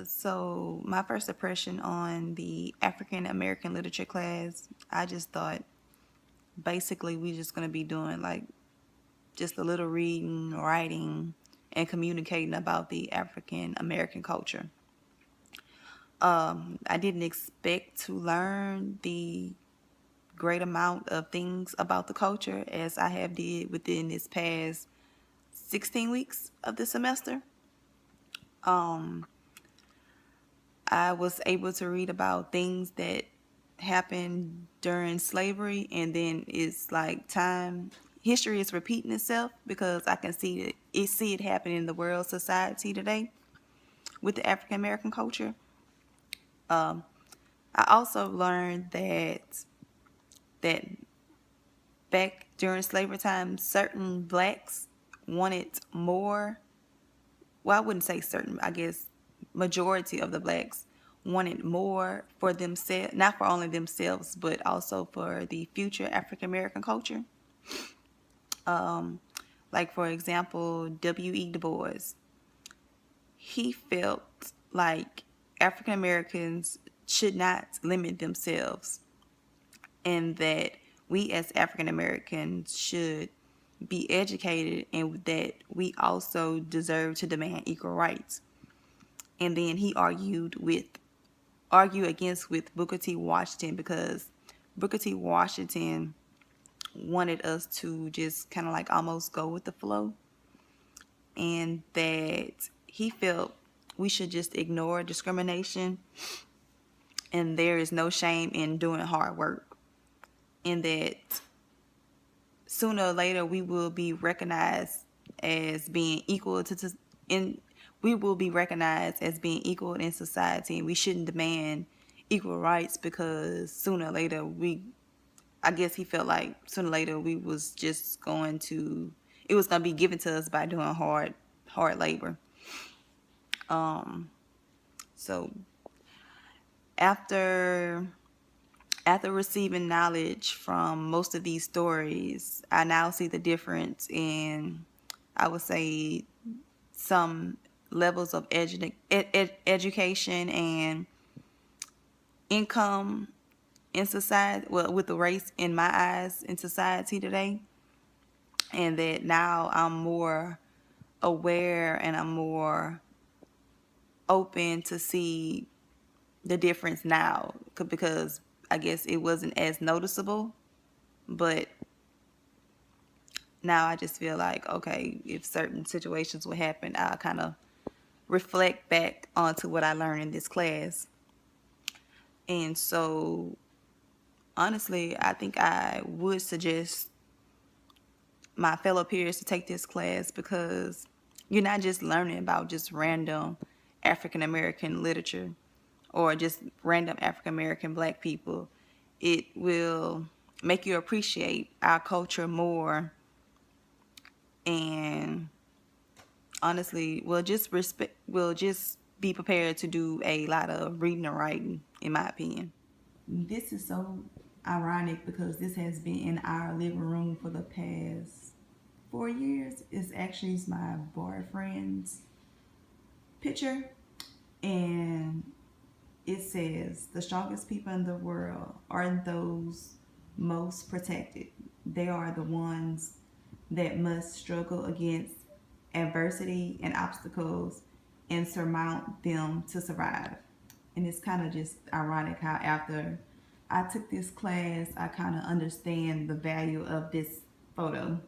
So my first impression on the African American literature class, I just thought basically we just gonna be doing like just a little reading, writing, and communicating about the African American culture. I didn't expect to learn the great amount of things about the culture as I have did within this past 16 weeks of the semester. Um, I was able to read about things that happened during slavery, and then it's like history is repeating itself because I can see it happening in the world society today with the African American culture. Um, I also learned that back during slavery time, certain blacks wanted more. Well, I wouldn't say certain. I guess majority of the blacks wanted more for themselves, not for only themselves, but also for the future African American culture. Um, like for example, W.E. Du Bois. He felt like African Americans should not limit themselves, and that we as African Americans should be educated, and that we also deserve to demand equal rights. And then he argued against with Booker T. Washington because Booker T. Washington wanted us to just kind of like almost go with the flow, and that he felt we should just ignore discrimination, and there is no shame in doing hard work, and that sooner or later we will be recognized as being equal in we will be recognized as being equal in society, and we shouldn't demand equal rights because sooner or later I guess he felt like sooner or later we was just going to it was going to be given to us by doing hard labor. um so after after receiving knowledge from most of these stories, I now see the difference in, I would say, some levels of education and income in society, well, with the race in my eyes in society today. And that now I'm more aware and I'm more open to see the difference now because I guess it wasn't as noticeable, but now I just feel like, okay, if certain situations would happen, I'll kind of reflect back onto what I learned in this class. And so, honestly, I think I would suggest my fellow peers to take this class because you're not just learning about just random African American literature or just random African American black people. It will make you appreciate our culture more, and honestly will just be prepared to do a lot of reading and writing, in my opinion. This is so ironic because this has been in our living room for the past 4 years. It's actually my boyfriend's picture, and it says the strongest people in the world are those most protected. They are the ones that must struggle against adversity and obstacles and surmount them to survive. And it's kind of just ironic how after I took this class, I kind of understand the value of this photo.